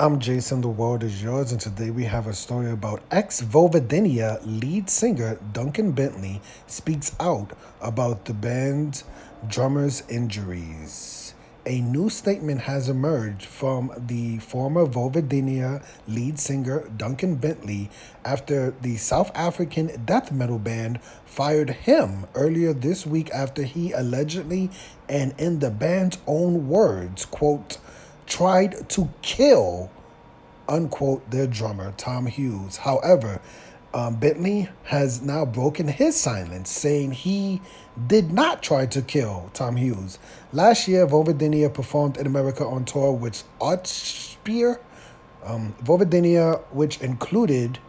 I'm Jason, the world is yours, and today we have a story about ex-Vulvodynia lead singer Duncan Bentley speaks out about the band's drummer's injuries. A new statement has emerged from the former Vulvodynia lead singer Duncan Bentley after the South African death metal band fired him earlier this week after he allegedly, and in the band's own words, quote, tried to kill, unquote, their drummer, Tom Hughes. However, Bentley has now broken his silence, saying he did not try to kill Tom Hughes. Last year, Vulvodynia performed in America on tour with Archspear. Vulvodynia, which included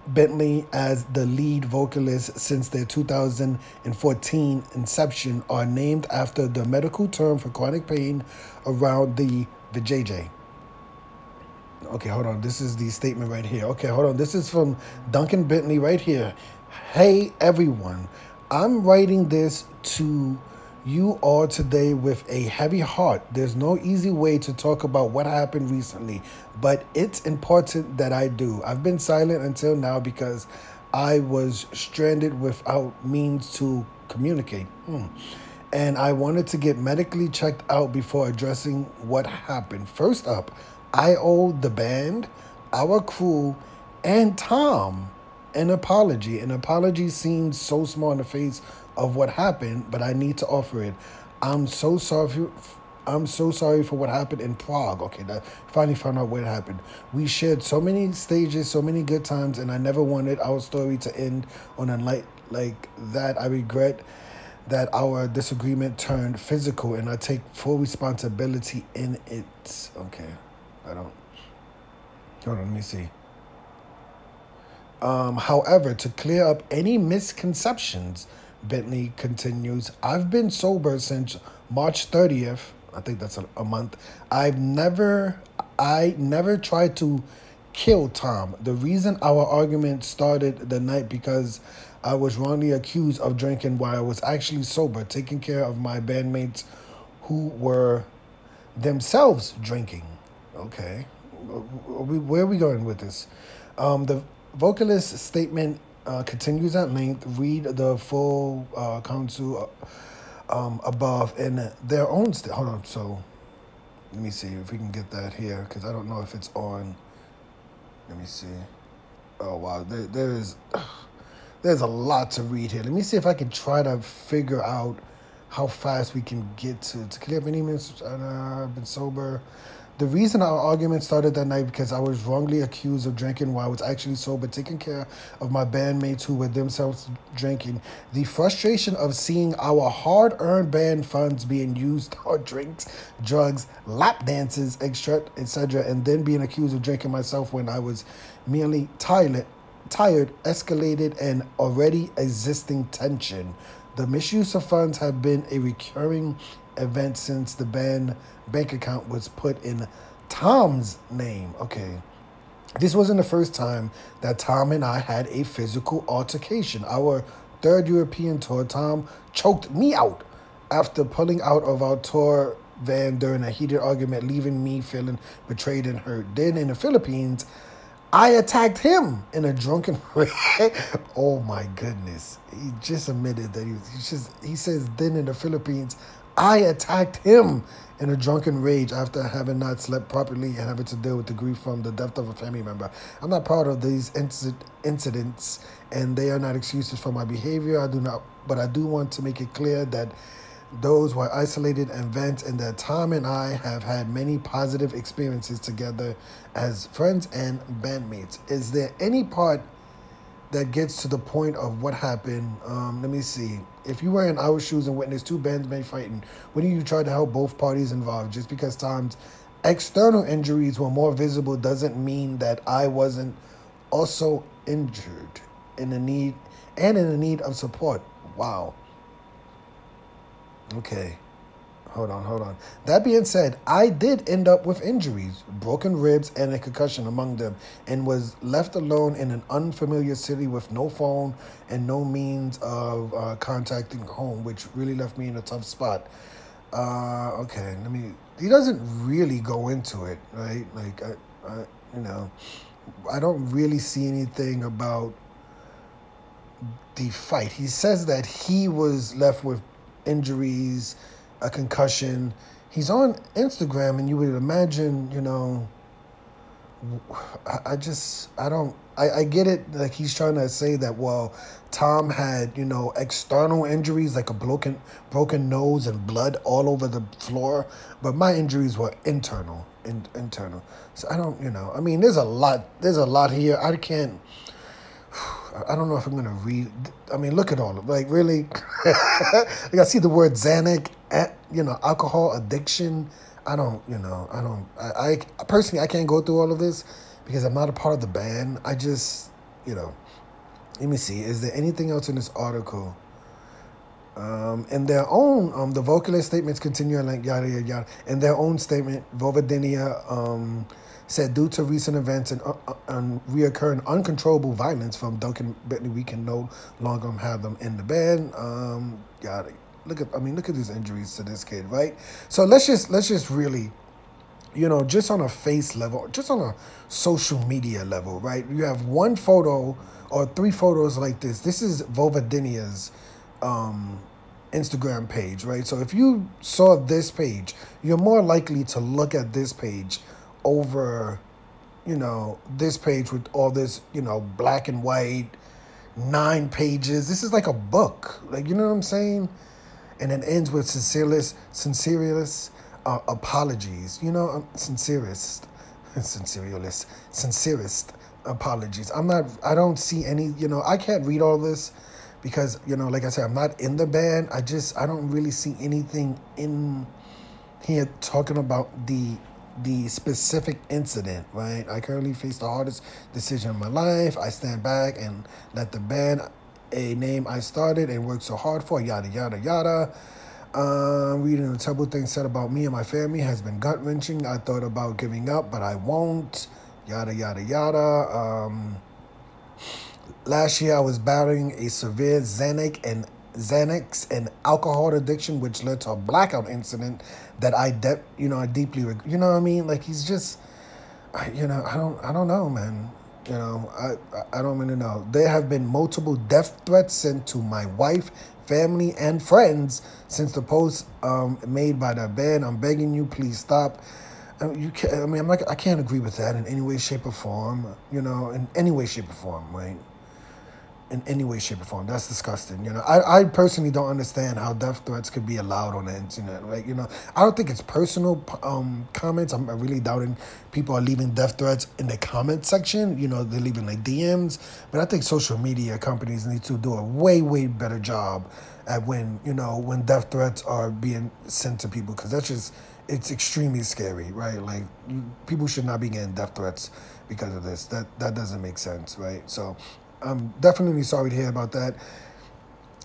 Bentley as the lead vocalist since their 2014 inception, are named after the medical term for chronic pain around the vajayjay. Okay, hold on. This is the statement right here. Okay, hold on. This is from Duncan Bentley right here. Hey, everyone. I'm writing this to you all today with a heavy heart. There's no easy way to talk about what happened recently, but it's important that I do. I've been silent until now because I was stranded without means to communicate. And I wanted to get medically checked out before addressing what happened. First up, I owe the band, our crew, and Tom an apology. An apology seems so small in the face of what happened, but I need to offer it. I'm so sorry for what happened in Prague. Okay, that finally found out what happened. We shared so many stages, so many good times, and I never wanted our story to end on a night like that. I regret that our disagreement turned physical, and I take full responsibility in it. Okay, hold on, let me see. However, to clear up any misconceptions, Bentley continues, I've been sober since March 30th. I think that's a month. I never tried to kill Tom. The reason our argument started the night because I was wrongly accused of drinking while I was actually sober, taking care of my bandmates who were themselves drinking. Okay. Where are we going with this? The vocalist statement continues at length. Read the full counsel above in their own hold on, so let me see if we can get that here, because I don't know if it's on. Let me see. Oh, wow. There's a lot to read here. Let me see if I can try to figure out how fast we can get to clear up any minutes. I've been sober. The reason our argument started that night because I was wrongly accused of drinking while I was actually sober, taking care of my bandmates who were themselves drinking. The frustration of seeing our hard-earned band funds being used on drinks, drugs, lap dances, etc., and then being accused of drinking myself when I was merely tired, escalated an already existing tension. The misuse of funds have been a recurring event since the band bank account was put in Tom's name. Okay. This wasn't the first time that Tom and I had a physical altercation. Our third European tour, Tom choked me out after pulling out of our tour van during a heated argument, leaving me feeling betrayed and hurt. Then in the Philippines, I attacked him in a drunken way. Oh my goodness. He just admitted that he says then in the Philippines, I attacked him in a drunken rage after having not slept properly and having to deal with the grief from the death of a family member. I'm not proud of these incidents, and they are not excuses for my behavior. But I do want to make it clear that those were isolated events and that Tom and I have had many positive experiences together as friends and bandmates. Is there any part that gets to the point of what happened? Let me see. If you were in our shoes and witnessed two bandmates fighting, wouldn't you try to help both parties involved? Just because Tom's external injuries were more visible doesn't mean that I wasn't also injured in the need of support. Wow. Okay. Hold on. That being said, I did end up with injuries, broken ribs, and a concussion among them, and was left alone in an unfamiliar city with no phone and no means of contacting home, which really left me in a tough spot. Okay, let me he doesn't really go into it, right? Like I you know, I don't really see anything about the fight. He says that he was left with injuries, a concussion. He's on Instagram, and you would imagine, I don't, I get it. Like he's trying to say that, well, Tom had, external injuries like a broken nose and blood all over the floor. But my injuries were internal. So I don't, I mean, there's a lot here. I don't know if I'm gonna read. I mean, look at all of like really. Like I see the word Xanax, alcohol addiction. I personally I can't go through all of this because I'm not a part of the band. I just, let me see. Is there anything else in this article? In their own, the vocalist statements continue like yada yada yada. In their own statement, Vulvodynia said, due to recent events and reoccurring uncontrollable violence from Duncan Bentley, we can no longer have them in the band. Look at these injuries to this kid, right? So let's just really, just on a face level, just on a social media level, right? You have one photo or three photos like this. This is Vulvodynia's Instagram page, right? So if you saw this page, you're more likely to look at this page over, this page with all this, black and white, 9 pages. This is like a book, like, you know what I'm saying? And it ends with sincerest apologies, sincerest apologies. I don't see any, I can't read all this because, like I said, I'm not in the band. I don't really see anything in here talking about the specific incident, right? I currently face the hardest decision of my life. I stand back and let the band, a name I started and worked so hard for, yada, yada, yada. Reading the terrible things said about me and my family has been gut-wrenching. I thought about giving up, but I won't, yada, yada, yada. Last year, I was battling a severe Xanax and alcohol addiction, which led to a blackout incident that I deeply regret. You know what I mean? Like he's just, I don't know, man. I don't really know. There have been multiple death threats sent to my wife, family, and friends since the post made by the band. I'm begging you, please stop. I can't agree with that in any way, shape, or form. In any way, shape, or form, right? In any way, shape, or form. That's disgusting. I personally don't understand how death threats could be allowed on the internet, right? I don't think it's personal comments. I'm really doubting people are leaving death threats in the comment section. They're leaving like DMs. But I think social media companies need to do a way, way better job at when death threats are being sent to people, because it's extremely scary, right? Like people should not be getting death threats because of this. That doesn't make sense, right? So I'm definitely sorry to hear about that.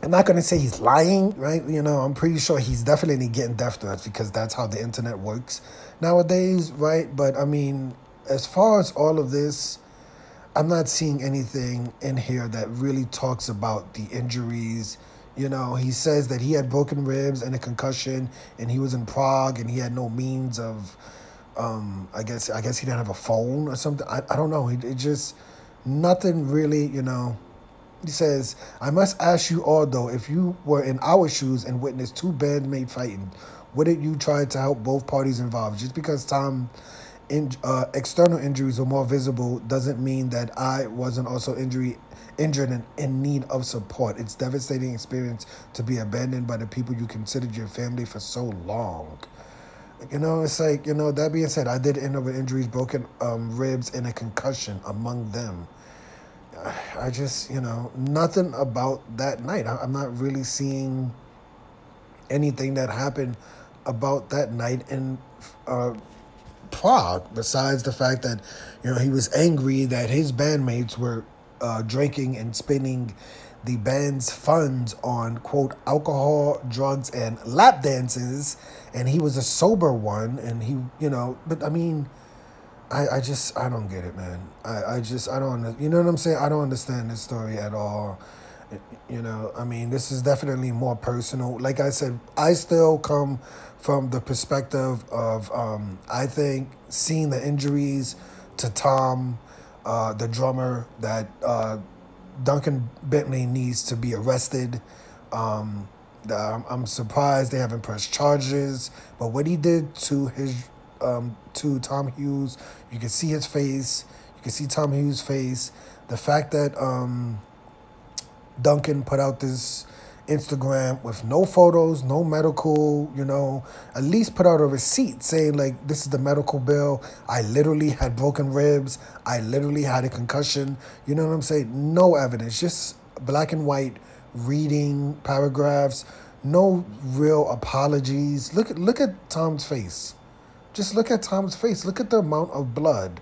I'm not going to say he's lying, right? I'm pretty sure he's definitely getting death threats because that's how the internet works nowadays, right? But, as far as all of this, I'm not seeing anything in here that really talks about the injuries. He says that he had broken ribs and a concussion, and he was in Prague, and he had no means of, I guess he didn't have a phone or something. I don't know. It just... Nothing really, He says, I must ask you all, though, if you were in our shoes and witnessed two bandmates fighting, wouldn't you try to help both parties involved? Just because external injuries were more visible doesn't mean that I wasn't also injured and in need of support. It's a devastating experience to be abandoned by the people you considered your family for so long. It's like, that being said, I did end up with injuries, broken ribs, and a concussion among them. I just, nothing about that night. I'm not really seeing anything that happened about that night in Prague, besides the fact that, he was angry that his bandmates were drinking and spending the band's funds on, quote, alcohol, drugs, and lap dances, and he was a sober one, and he, but I don't get it, man. I don't, you know what I'm saying? I don't understand this story at all. You know, I mean, this is definitely more personal. Like I said, I still come from the perspective of I think seeing the injuries to Tom, the drummer, that Duncan Bentley needs to be arrested. I'm surprised they haven't pressed charges, but what he did to his to Tom Hughes, you can see his face. You can see Tom Hughes' face. The fact that Duncan put out this Instagram with no photos, no medical, you know, at least put out a receipt saying, like, this is the medical bill. I literally had broken ribs. I literally had a concussion. You know what I'm saying? No evidence, just black and white reading paragraphs. No real apologies. Look at Tom's face. Just look at Tom's face. Look at the amount of blood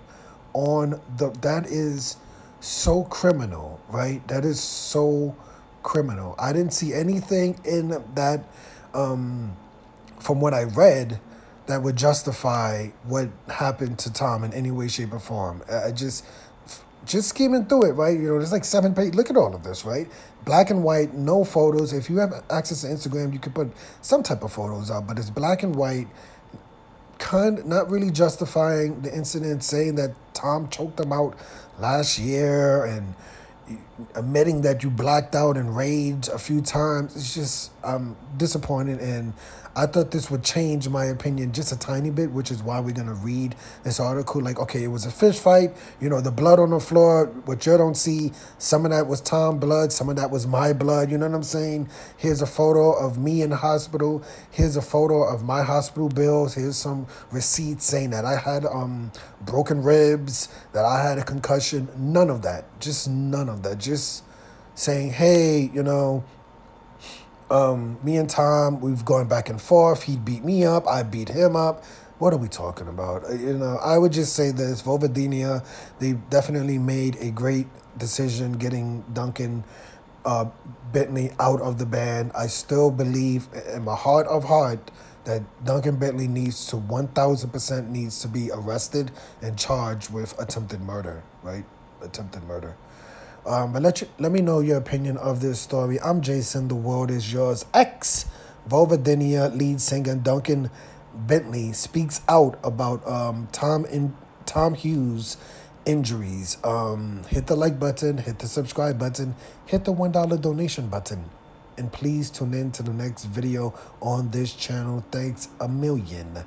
on that is so criminal, right? That is so criminal. I didn't see anything in that, from what I read, that would justify what happened to Tom in any way, shape, or form. I just skimming through it, right? You know, there's like 7 pages. Look at all of this, right? Black and white, no photos. If you have access to Instagram, you could put some type of photos out, but it's black and white. Not really justifying the incident, saying that Tom choked him out last year and admitting that you blacked out and raged a few times. It's just, I'm disappointed, and I thought this would change my opinion just a tiny bit, which is why we're going to read this article. Like, okay, it was a fist fight. You know, the blood on the floor, what you don't see, some of that was Tom blood, some of that was my blood. You know what I'm saying? Here's a photo of me in the hospital. Here's a photo of my hospital bills. Here's some receipts saying that I had broken ribs, that I had a concussion. None of that. Just none of that. Just saying, hey, you know, me and Tom, we've gone back and forth. He beat me up. I beat him up. What are we talking about? You know, I would just say this. Vulvodynia, they definitely made a great decision getting Duncan Bentley out of the band. I still believe in my heart of heart that Duncan Bentley needs to 1,000% needs to be arrested and charged with attempted murder, right? Attempted murder. But let me know your opinion of this story. I'm Jason. The world is yours. Vulvodynia lead singer Duncan Bentley speaks out about Tom Hughes injuries. Hit the like button. Hit the subscribe button. Hit the $1 donation button. And please tune in to the next video on this channel. Thanks a million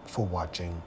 for watching.